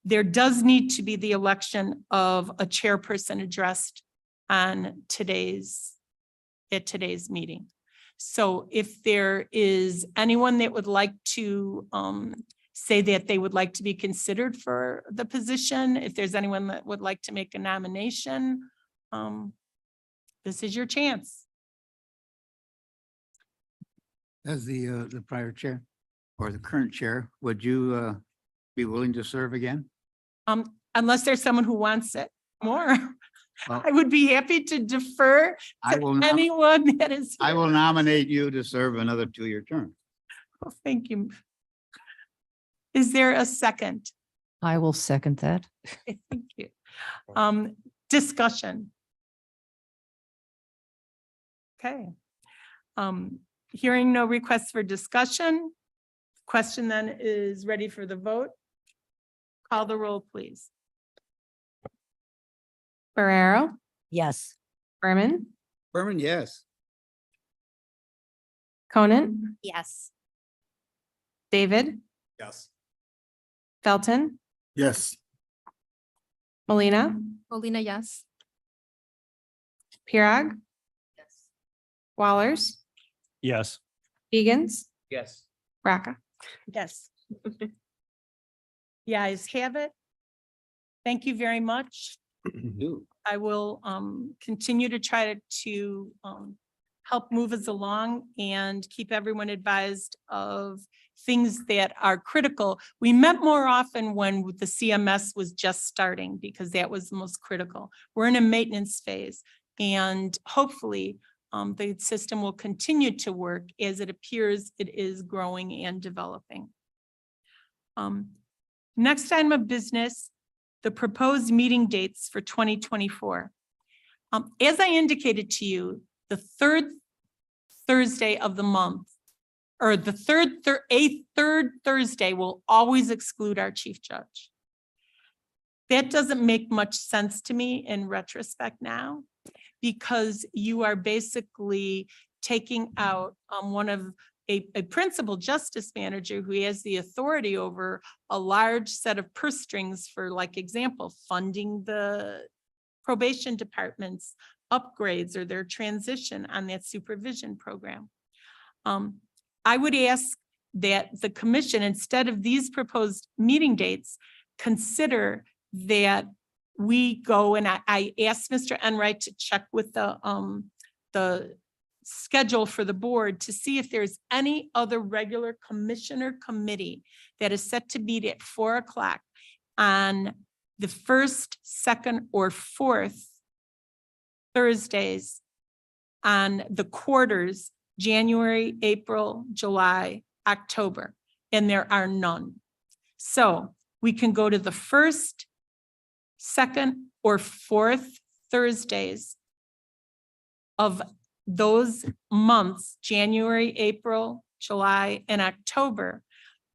there does need to be the election of a chairperson addressed on today's meeting. So if there is anyone that would like to say that they would like to be considered for the position, if there's anyone that would like to make a nomination, this is your chance. As the prior chair or the current chair, would you be willing to serve again? Unless there's someone who wants it more. Well, I would be happy to defer I to will anyone that is. I will nominate you to serve another 2-year term. Well, thank you. Is there a second? I will second that. Okay, thank you. Discussion. Okay. Hearing no requests for discussion, question then is ready for the vote. Call the roll, please. Ferrero, Yes. Berman, Berman, yes. Conant, Yes. David, Yes. Felton, Yes. Molina, Molina, yes. Pirag. Wallers, Yes. Egan's, Yes. Braca. Yes. Yeah, ayes have it. Thank you very much. I will continue to try to help move us along and keep everyone advised of things that are critical. We met more often when the CMS was just starting because that was the most critical. We're in a maintenance phase, and hopefully the system will continue to work as it appears it is growing and developing. Next item of business, the proposed meeting dates for 2024. As I indicated to you, the third Thursday of the month, or the third Thursday will always exclude our chief judge. That doesn't make much sense to me in retrospect now, because you are basically taking out one of a principal justice manager who has the authority over a large set of purse strings for, like, example, funding the probation department's upgrades or their transition on that supervision program. I would ask that the commission, instead of these proposed meeting dates, consider that we go, and I asked Mr. Enright to check with the schedule for the board to see if there's any other regular commissioner committee that is set to meet at 4 o'clock on the first, second, or fourth Thursdays on the quarters, January, April, July, October, and there are none. So we can go to the first, second, or fourth Thursdays of those months, January, April, July, and October.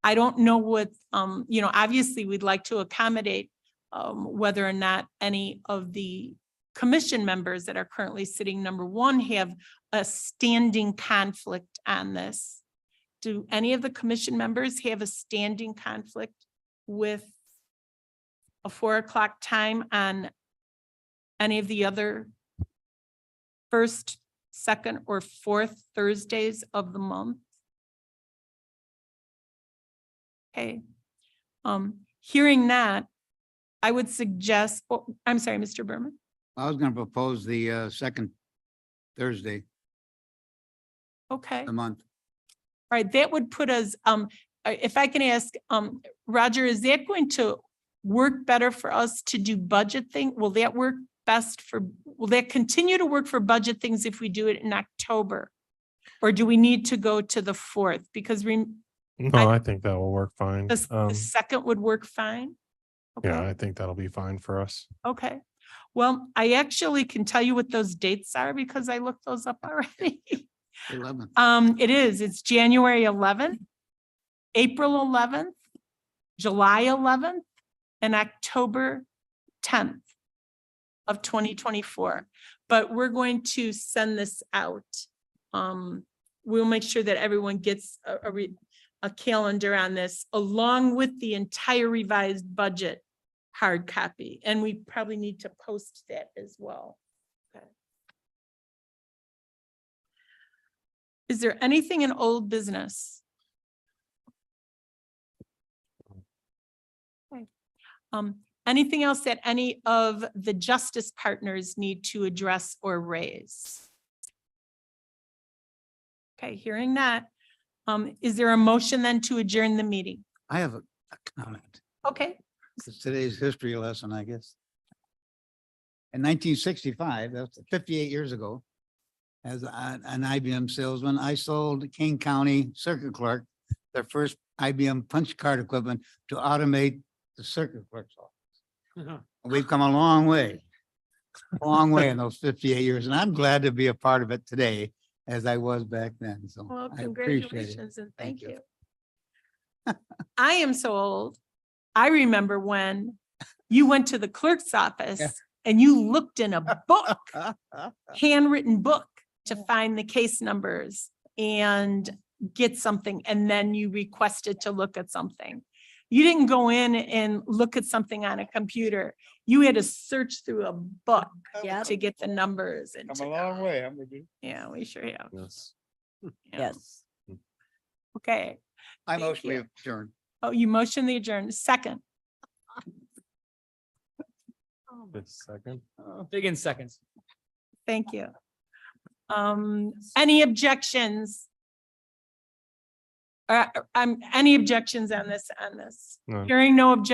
I don't know what, obviously we'd like to accommodate whether or not any of the commission members that are currently sitting number one have a standing conflict on this. Do any of the commission members have a standing conflict with a 4 o'clock time on any of the other first, second, or fourth Thursdays of the month? Okay. Hearing that, I would suggest, oh, I'm sorry, Mr. Berman. I was gonna propose the second Thursday Okay. of the month. All right, that would put us, if I can ask, Roger, is that going to work better for us to do budget thing? Will that work best for, will that continue to work for budget things if we do it in October? Or do we need to go to the 4th? Because No, I think that will work fine. the second would work fine? Yeah, Okay, I think that'll be fine for us. okay. Well, I actually can tell you what those dates are because I looked those up already. 11th. It's January 11th, April 11th, July 11th, and October 10th of 2024. But we're going to send this out. We'll make sure that everyone gets a calendar on this along with the entire revised budget hard copy. And we probably need to post that as well. Okay. Is there anything in old business? Okay. Anything else that any of the justice partners need to address or raise? Okay, hearing that, is there a motion then to adjourn the meeting? I have a comment. Okay, It's today's history lesson, I guess. In 1965, that's 58 years ago, as an IBM salesman, I sold King County Circuit Clerk their first IBM punch card equipment to automate the circuit clerk's office. We've come a long way in those 58 years, and I'm glad to be a part of it today as I was back then. So well, I appreciate it. congratulations and thank Thank you. you. I am so old. I remember when you went to the clerk's office Yeah. and you looked in a book, handwritten book, to find the case numbers and get something, and then you requested to look at something. You didn't go in and look at something on a computer. You had to search through a book to get the numbers and Come a long way. I'm with you. yeah, we sure have. Yes. Yeah. Yes. Okay. I Thank motion we you. adjourn. Oh, you motion the adjourn. Second. This second. Begin seconds. Thank you. Any objections? Any objections on this? No. Hearing no objection.